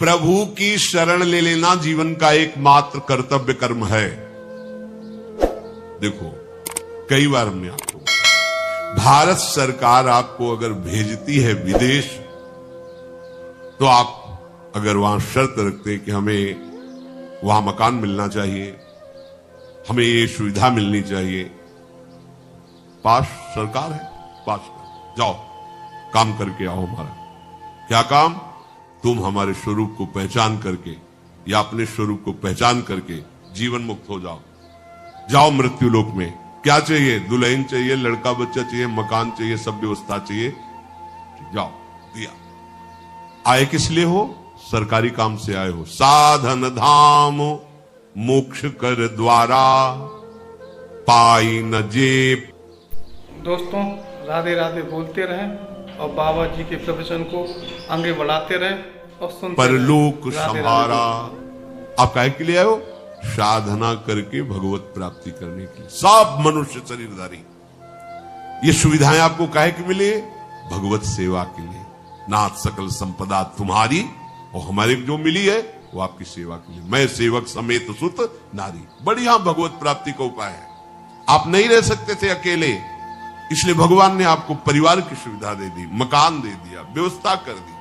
प्रभु की शरण ले लेना जीवन का एकमात्र कर्तव्य कर्म है। देखो, कई बार हमने आपको, भारत सरकार आपको अगर भेजती है विदेश, तो आप अगर वहां शर्त रखते कि हमें वहां मकान मिलना चाहिए, हमें ये सुविधा मिलनी चाहिए, पास सरकार है, पास कर जाओ, काम करके आओ। हमारा क्या काम? तुम हमारे स्वरूप को पहचान करके या अपने स्वरूप को पहचान करके जीवन मुक्त हो जाओ। जाओ मृत्यु लोक में। क्या चाहिए? दुल्हन चाहिए, लड़का बच्चा चाहिए, मकान चाहिए, सब व्यवस्था चाहिए, जाओ, दिया। आए किस लिए हो? सरकारी काम से आए हो। साधन धाम मोक्ष कर द्वारा पाई न जेब। दोस्तों, राधे राधे बोलते रहें और बाबा जी के प्रवचन को आगे बढ़ाते रहें और सुनते परलोक रहें। राधे संभारा। राधे। आप काहे के लिए आए हो? साधना करके भगवत प्राप्ति करने के लिए। सब मनुष्य शरीरधारी ये सुविधाएं आपको काहे के मिले? भगवत सेवा के लिए। नाथ सकल संपदा तुम्हारी, और हमारे जो मिली है वो आपकी सेवा के लिए। मैं सेवक समेत सुत नारी। बढ़िया भगवत प्राप्ति का उपाय है। आप नहीं रह सकते थे अकेले, इसलिए भगवान ने आपको परिवार की सुविधा दे दी, मकान दे दिया, व्यवस्था कर दी।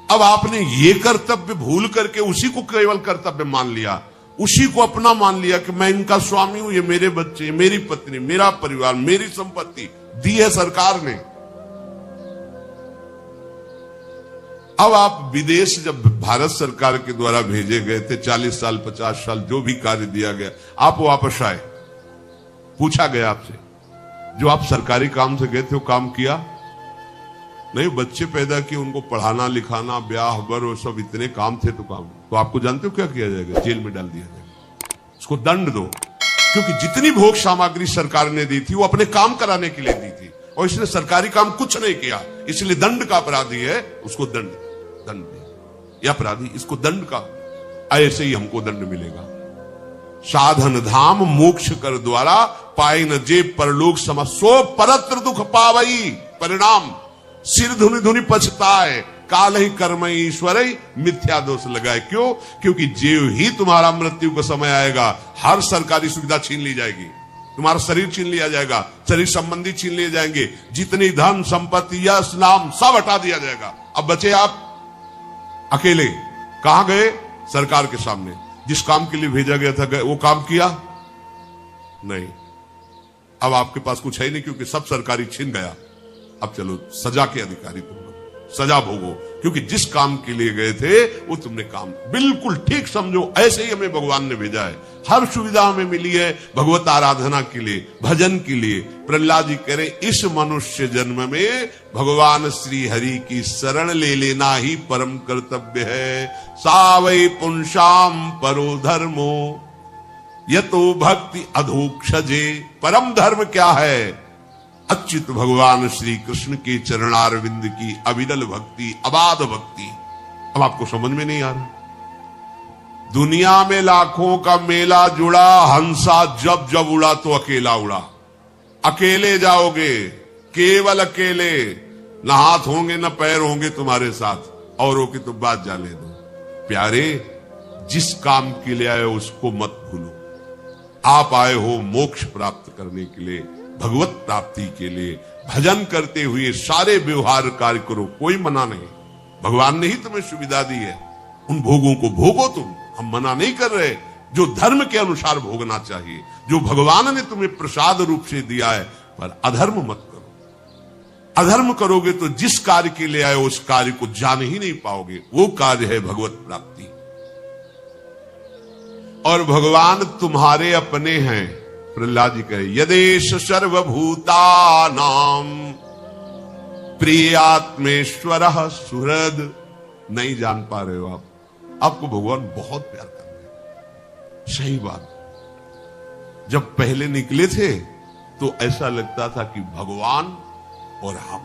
अब आपने ये कर्तव्य भूल करके उसी को केवल कर्तव्य मान लिया, उसी को अपना मान लिया कि मैं इनका स्वामी हूं, ये मेरे बच्चे, मेरी पत्नी, मेरा परिवार, मेरी संपत्ति दी है सरकार ने। अब आप विदेश जब भारत सरकार के द्वारा भेजे गए थे, 40 साल 50 साल जो भी कार्य दिया गया, आप वापस आए, पूछा गया आपसे, जो आप सरकारी काम से गए थे वो काम किया? नहीं, बच्चे पैदा किए, उनको पढ़ाना लिखाना, ब्याह बर, वो सब इतने काम थे तो काम। तो आपको जानते हो क्या किया जाएगा? जेल में डाल दिया जाएगा, उसको दंड दो। क्योंकि जितनी भोग सामग्री सरकार ने दी थी वो अपने काम कराने के लिए दी थी, और इसने सरकारी काम कुछ नहीं किया, इसलिए दंड का अपराधी है, उसको दंड दे। यह अपराधी, इसको दंड का, ऐसे ही हमको दंड मिलेगा। साधन धाम मोक्ष कर द्वारा पाई न जेब परलोक सम सो परत्र दुख पावई। परिणाम सिर धुनि धुनि पछताए, काल ही कर्म ईश्वर मिथ्या दोष लगाए। क्यों? क्योंकि जेव ही तुम्हारा मृत्यु का समय आएगा, हर सरकारी सुविधा छीन ली जाएगी, तुम्हारा शरीर छीन लिया जाएगा, शरीर संबंधी छीन लिए जाएंगे, जितनी धन संपत्ति यश नाम सब हटा दिया जाएगा। अब बचे आप अकेले। कहां गए? सरकार के सामने। जिस काम के लिए भेजा गया था गए, वो काम किया नहीं। अब आपके पास कुछ है नहीं, क्योंकि सब सरकारी छीन गया। अब चलो सजा के अधिकारी तुम लोग, सजा भोगो, क्योंकि जिस काम के लिए गए थे वो तुमने काम बिल्कुल ठीक समझो। ऐसे ही हमें भगवान ने भेजा है, हर सुविधा हमें मिली है भगवत आराधना के लिए, भजन के लिए। प्रहलाद जी कह रहे, इस मनुष्य जन्म में भगवान श्री हरि की शरण ले लेना ही परम कर्तव्य है। सावै पुंसाम परो धर्मो यतो भक्ति अधोक्षजे। परम धर्म क्या है? अच्युत भगवान श्री कृष्ण के चरणारविंद की अविरल भक्ति, अबाध भक्ति। अब आपको समझ में नहीं आ रहा? दुनिया में लाखों का मेला जुड़ा, हंसा जब जब उड़ा तो अकेला उड़ा। अकेले जाओगे, केवल अकेले, न हाथ होंगे न पैर होंगे तुम्हारे साथ, औरों की तो बात जाने दो। प्यारे, जिस काम के लिए आए उसको मत भूलो। आप आए हो मोक्ष प्राप्त करने के लिए, भगवत प्राप्ति के लिए। भजन करते हुए सारे व्यवहार कार्य करो, कोई मना नहीं। भगवान ने ही तुम्हें सुविधा दी है, उन भोगों को भोगो तुम, हम मना नहीं कर रहे। जो धर्म के अनुसार भोगना चाहिए, जो भगवान ने तुम्हें प्रसाद रूप से दिया है, पर अधर्म मत करो। अधर्म करोगे तो जिस कार्य के लिए आए उस कार्य को जान ही नहीं पाओगे। वो कार्य है भगवत प्राप्ति। और भगवान तुम्हारे अपने हैं। प्रहलाद जी कहे, यदेश सर्वभूतानां प्रियात्मेश्वर सुहृद। नहीं जान पा रहे हो आप, आपको भगवान बहुत प्यार कर रहे हैं। सही बात। जब पहले निकले थे तो ऐसा लगता था कि भगवान और हम,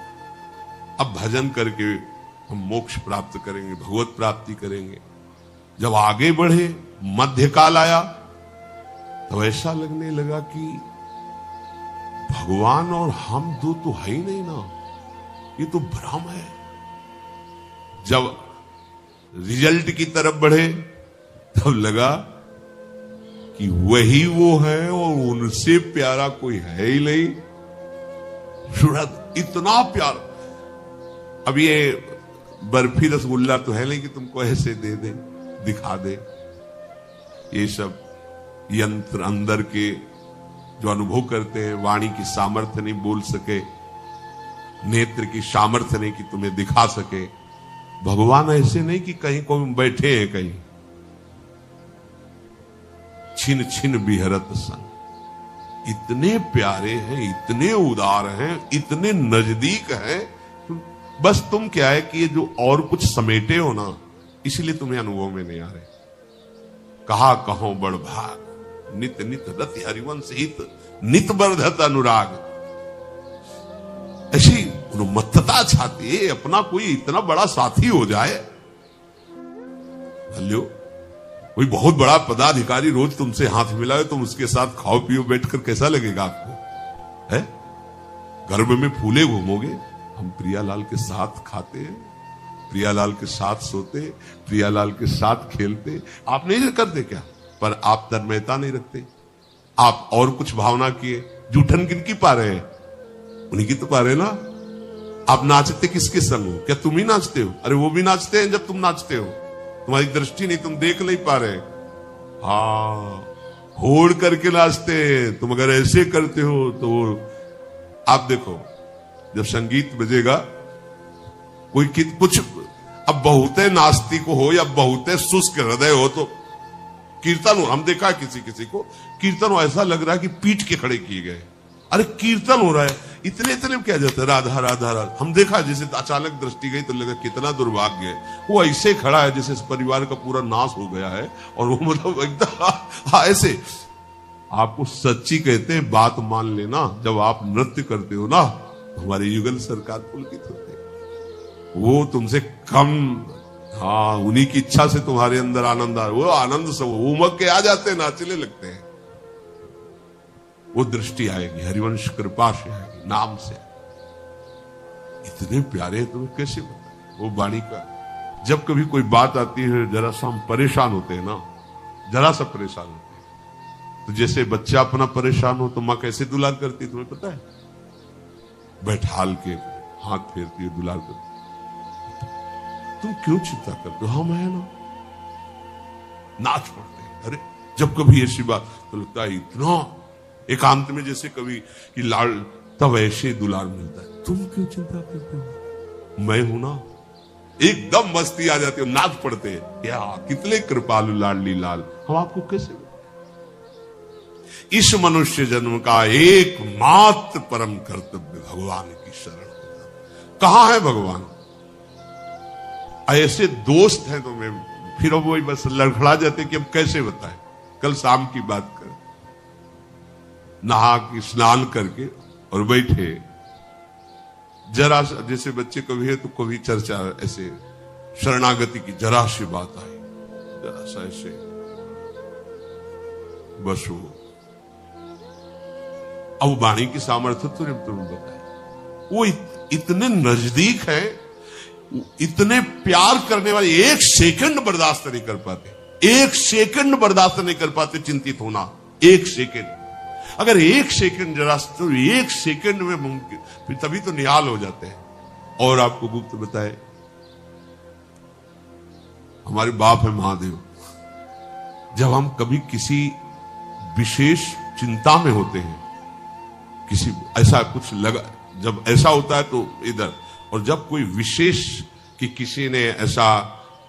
अब भजन करके हम मोक्ष प्राप्त करेंगे, भगवत प्राप्ति करेंगे। जब आगे बढ़े, मध्यकाल आया, तो ऐसा लगने लगा कि भगवान और हम दो तो है ही नहीं ना, ये तो भ्रम है। जब रिजल्ट की तरफ बढ़े, तब लगा कि वही वो है और उनसे प्यारा कोई है ही नहीं। सूरत इतना प्यारा। अब ये बर्फी रसगुल्ला तो है नहीं कि तुमको ऐसे दे दे, दिखा दे। ये सब यंत्र अंदर के जो अनुभव करते हैं, वाणी की सामर्थ्य नहीं बोल सके, नेत्र की सामर्थ्य नहीं कि तुम्हें दिखा सके। भगवान ऐसे नहीं कि कहीं कोई बैठे हैं कहीं, छिन छिन बिहरत संग। इतने प्यारे हैं, इतने उदार हैं, इतने नजदीक हैं। बस तुम क्या है कि ये जो और कुछ समेटे हो ना, इसलिए तुम्हें अनुभव में नहीं आ रहे। कहा कहो बड़ भाग, नित नित रति हरिवंश हित, नित बर्धत अनुराग। ऐसी उन्मत्तता छाती है, अपना कोई इतना बड़ा साथी हो जाए। भल्यो कोई बहुत बड़ा पदाधिकारी रोज तुमसे हाथ मिलाए, तुम उसके साथ खाओ पियो बैठकर, कैसा लगेगा आपको? है गर्भ में फूले घूमोगे। हम प्रियालाल के साथ खाते हैं, प्रियालाल के साथ सोते, प्रियालाल के साथ खेलते। आप नहीं करते क्या? पर आप तन्मयता नहीं रखते। आप और कुछ भावना किए, जूठन किनकी पा रहे हैं? उन्हीं की तो पा रहे ना। आप नाचते किसके संग हो? क्या तुम ही नाचते हो? अरे वो भी नाचते हैं जब तुम नाचते हो। तुम्हारी दृष्टि नहीं, तुम देख नहीं पा रहे। हाँ, होड़ करके नाचते हैं। तुम अगर ऐसे करते हो तो आप देखो, जब संगीत बजेगा, कोई कुछ अब बहुते नास्तिक हो या बहुते शुष्क हृदय हो तो कीर्तन हो, हम देखा है किसी किसी को कीर्तन हो, ऐसा लग रहा है कि पीट के खड़े किए गए। अरे कीर्तन हो रहा है, इतने इतने क्या जाता है, राधा राधा राधा। हम देखा जैसे अचानक दृष्टि गई तो लगा कितना दुर्भाग्य है। वो ऐसे खड़ा है जैसे इस परिवार का पूरा नाश हो गया है, और वो मतलब एकदम ऐसे। आपको सच्ची कहते हैं, बात मान लेना, जब आप नृत्य करते हो ना, हमारे युगल सरकार पुलकित होते हैं। वो तुमसे कम, हाँ, उन्हीं की इच्छा से तुम्हारे अंदर आनंद आ, वो आनंद से वो उमग के आ जाते हैं, नाचने लगते हैं। वो दृष्टि आएगी, हरिवंश कृपा से आएगी, नाम से। इतने प्यारे हैं, तुम्हें कैसे बताएं वो वाणी का। जब कभी कोई बात आती है, जरा सा हम परेशान होते हैं ना, जरा सा परेशान होते हैं, तो जैसे बच्चा अपना परेशान हो तो मां कैसे दुलार करती है, तुम्हें पता है? बैठाल के हाथ फेरती है, दुलार करती। तुम क्यों चिंता करते हो? हम है ना, नाच पड़ते हैं। अरे जब कभी ऐसी बात तो लगता है इतना एकांत में, जैसे कभी कि लाल, तब ऐसे दुलार मिलता है। तुम क्यों चिंता करते हो? मैं हूं ना। एकदम मस्ती आ जाती है, नाच पड़ते हैं। क्या कितने कृपालु लाडली लाल। हम आपको कैसे, इस मनुष्य जन्म का एकमात्र परम कर्तव्य भगवान की शरण होना। कहां है भगवान? ऐसे दोस्त हैं तो मैं फिर वही बस लड़खड़ा जाते कि अब कैसे बताएं। कल शाम की बात कर, नहा के स्नान करके और बैठे, जरा जैसे बच्चे कभी है तो कभी चर्चा ऐसे शरणागति की जरा सी बात आई, जरा सा ऐसे बस वो। अब वाणी की सामर्थ्य तो तुम्हें बताया, वो इतने नजदीक है, इतने प्यार करने वाले, एक सेकंड बर्दाश्त नहीं कर पाते, एक सेकंड बर्दाश्त नहीं कर पाते चिंतित होना। एक सेकंड, अगर एक सेकंड जरा तो एक सेकंड में मुमकिन, फिर तभी तो निहाल हो जाते हैं। और आपको गुप्त बताए, हमारे बाप है महादेव, जब हम कभी किसी विशेष चिंता में होते हैं, किसी ऐसा कुछ लगा, जब ऐसा होता है तो इधर, और जब कोई विशेष कि किसी ने ऐसा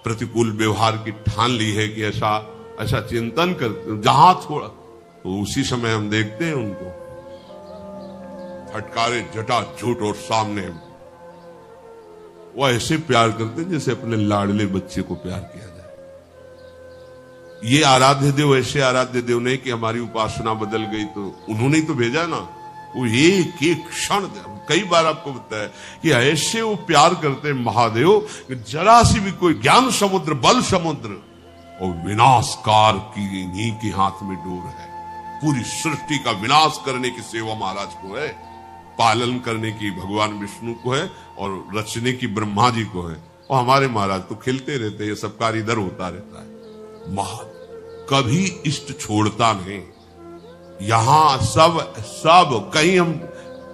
प्रतिकूल व्यवहार की ठान ली है कि ऐसा ऐसा चिंतन कर, जहां थोड़ा, तो उसी समय हम देखते हैं उनको फटकारे जटा झूठ और सामने वो ऐसे प्यार करते हैं जैसे अपने लाडले बच्चे को प्यार किया जाए। ये आराध्य देव ऐसे आराध्य देव नहीं कि हमारी उपासना बदल गई तो उन्होंने ही तो भेजा ना। वो एक एक क्षण, कई बार आपको बताया कि ऐसे वो प्यार करते हैं महादेव कि जरा सी भी कोई ज्ञान समुद्र, बल समुद्र और विनाशकार की इन्हीं के हाथ में डोर है। पूरी सृष्टि का विनाश करने की सेवा महाराज को है, पालन करने की भगवान विष्णु को है, और रचने की ब्रह्मा जी को है। और हमारे महाराज तो खिलते रहते हैं, ये सब कार्य इधर होता रहता है। कभी इष्ट छोड़ता नहीं। यहां सब कहीं हम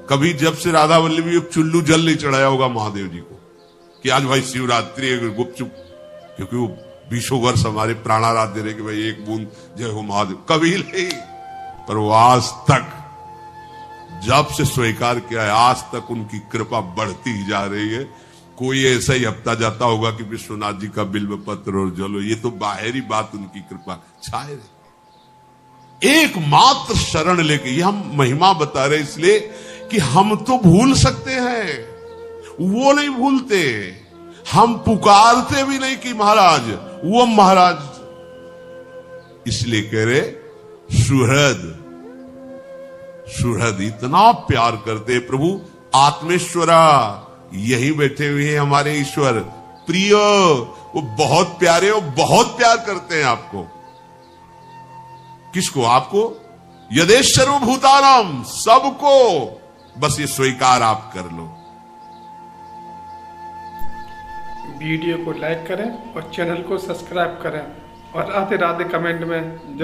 कभी जब से राधा वल्लभी एक चुल्लू जल नहीं चढ़ाया होगा महादेव जी को कि आज भाई शिवरात्रि है गुपचुप, क्योंकि वो 20 वर्ष हमारे प्राणाराध्य रहे कि भाई एक बूंद जय हो महादेव, कभी नहीं। पर वो आज तक जब से स्वीकार किया है आज तक उनकी कृपा बढ़ती ही जा रही है। कोई ऐसा ही हफ्ता जाता होगा कि विश्वनाथ जी का बिल्व पत्र और जलो, ये तो बाहरी बात उनकी कृपा छाए रहे। एकमात्र शरण लेके, ये हम महिमा बता रहे इसलिए कि हम तो भूल सकते हैं, वो नहीं भूलते। हम पुकारते भी नहीं कि महाराज, वो महाराज। इसलिए कह रहे सुहृद इतना प्यार करते प्रभु। आत्मेश्वरा, यही बैठे हुए हैं हमारे ईश्वर प्रिय, वो बहुत प्यारे, वो बहुत प्यार करते हैं आपको। किसको? आपको। यदेश सर्वभूतानाम, सबको। बस ये स्वीकार आप कर लो। वीडियो को लाइक करें और चैनल को सब्सक्राइब करें और राधे राधे कमेंट में